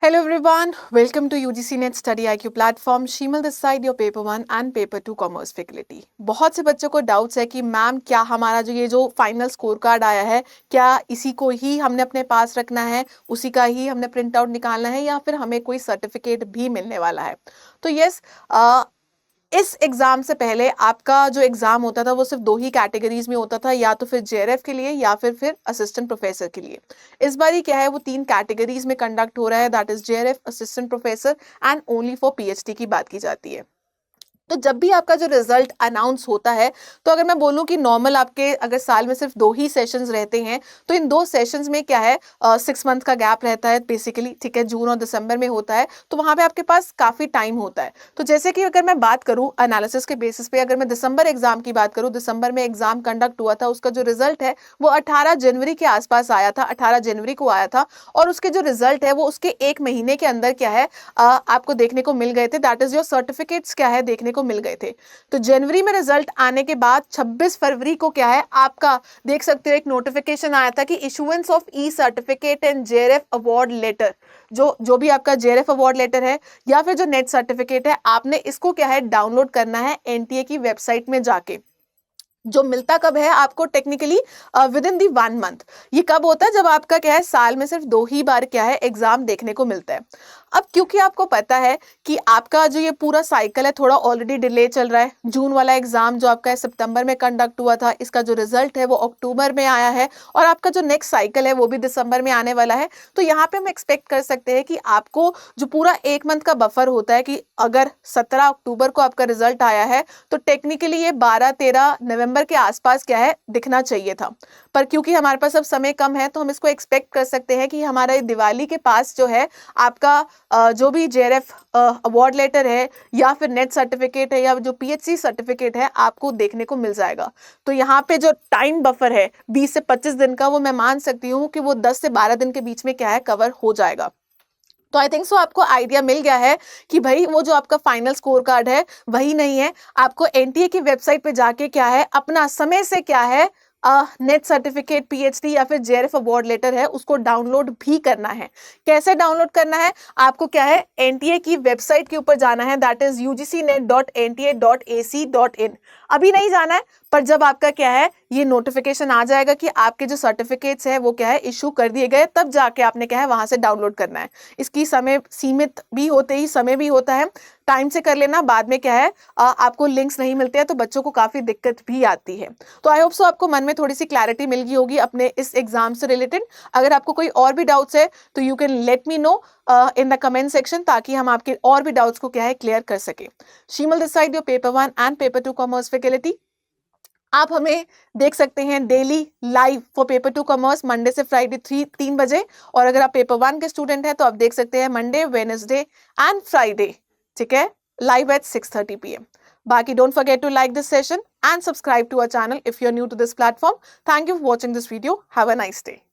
Hello everyone, welcome to UGC Net Study IQ platform. शीमल this side your paper 1 and paper 2 commerce faculty. बहुत से बच्चों को doubts है कि मैम क्या हमारा जो फाइनल स्कोर कार्ड आया है, क्या इसी को ही हमने अपने पास रखना है, उसी का ही हमने प्रिंट आउट निकालना है या फिर हमें कोई सर्टिफिकेट भी मिलने वाला है. तो यस, इस एग्जाम से पहले आपका जो एग्जाम होता था वो सिर्फ 2 ही कैटेगरीज में होता था, या तो फिर जेआरएफ के लिए या फिर असिस्टेंट प्रोफेसर के लिए. इस बार क्या है वो 3 कैटेगरीज में कंडक्ट हो रहा है, that is JRF, assistant professor and only for PhD की बात की जाती है. तो जब भी आपका जो रिजल्ट अनाउंस होता है, तो अगर मैं बोलूं कि नॉर्मल आपके अगर साल में सिर्फ 2 ही सेशंस रहते हैं, तो इन 2 सेशंस में क्या है 6 मंथ का गैप रहता है बेसिकली, ठीक है, जून और दिसंबर में होता है. तो वहां पे आपके पास काफी टाइम होता है. तो जैसे कि अगर मैं बात करूं एनालिसिस के बेसिस पे, अगर मैं दिसंबर एग्जाम की बात करूं, दिसंबर में एग्जाम कंडक्ट हुआ था, उसका जो रिजल्ट है वो 18 जनवरी के आसपास आया था, 18 जनवरी को आया था. और उसके जो रिजल्ट है वो उसके 1 महीने के अंदर क्या है आपको देखने को मिल गए थे, दैट इज योर सर्टिफिकेट्स क्या है देखने को मिल गए थे. तो जनवरी में रिजल्ट आने के बाद 26 फरवरी को क्या है आपका देख सकते हो एक नोटिफिकेशन आया था कि issuance of E certificate and JRF award letter. जो भी आपका जेआरएफ अवार्ड लेटर है या फिर जो नेट सर्टिफिकेट है, आपने इसको क्या है डाउनलोड करना है एनटीए की वेबसाइट में जाके. जो मिलता कब है आपको technically with in the 1 month. ये कब होता है जब आपका क्या है साल में सिर्फ 2 ही बार क्या है एग्जाम देखने को मिलता है. अब क्योंकि आपको पता है कि आपका जो ये पूरा साइकिल है थोड़ा ऑलरेडी डिले चल रहा है. जून वाला एग्जाम जो आपका है सितंबर में कंडक्ट हुआ था, इसका जो रिजल्ट है वो अक्टूबर में आया है, और आपका जो नेक्स्ट साइकिल है वो भी दिसंबर में आने वाला है. तो यहाँ पे हम एक्सपेक्ट कर सकते हैं कि आपको जो पूरा 1 मंथ का बफर होता है, कि अगर 17 अक्टूबर को आपका रिजल्ट आया है तो टेक्निकली ये 12-13 नवंबर के आसपास क्या है दिखना चाहिए था. पर क्योंकि हमारे पास अब समय कम है, तो हम इसको एक्सपेक्ट कर सकते हैं कि हमारा दिवाली के पास जो है आपका जो भी जेआरएफ अवार्ड लेटर है या फिर नेट सर्टिफिकेट है या जो पीएचडी सर्टिफिकेट है आपको देखने को मिल जाएगा. तो यहाँ पे जो टाइम बफर है 20 से 25 दिन का, वो मैं मान सकती हूँ कि वो 10 से 12 दिन के बीच में क्या है कवर हो जाएगा. तो आई थिंक सो आपको आइडिया मिल गया है कि भाई वो जो आपका फाइनल स्कोर कार्ड है वही नहीं है. आपको एनटीए की वेबसाइट पे जाके क्या है अपना समय से क्या है नेट सर्टिफिकेट, पीएचडी या फिर जेआरएफ अवार्ड लेटर है उसको डाउनलोड भी करना है. कैसे डाउनलोड करना है? आपको क्या है एनटीए की वेबसाइट के ऊपर जाना है, दैट इज ugcnet.nta.ac.in. अभी नहीं जाना है, पर जब आपका क्या है ये नोटिफिकेशन आ जाएगा कि आपके जो सर्टिफिकेट्स है वो क्या है इशू कर दिए गए, तब जाके आपने क्या है वहां से डाउनलोड करना है. इसकी समय सीमित भी होते ही समय भी होता है, टाइम से कर लेना. बाद में क्या है आपको लिंक्स नहीं मिलते हैं तो बच्चों को काफी दिक्कत भी आती है. तो आई होप सो आपको मन में थोड़ी सी क्लैरिटी मिल गई होगी अपने इस एग्जाम से रिलेटेड. अगर आपको कोई और भी डाउट्स है तो you can let me know in the comment section, ताकि हम आपके और भी डाउट्स को क्या है क्लियर कर सके. शीमल this side your paper 1 and paper 2 commerce faculty. आप हमें देख सकते हैं daily live for paper 2 commerce Monday से फ्राइडे 3 बजे, और अगर आप पेपर 1 के स्टूडेंट हैं तो आप देख सकते हैं मंडे, वेडनेसडे एंड फ्राइडे, ठीक है, live at 6:30 p.m. Baki, don't forget to like this session and subscribe to our channel if you're new to this platform. Thank you for watching this video. Have a nice day.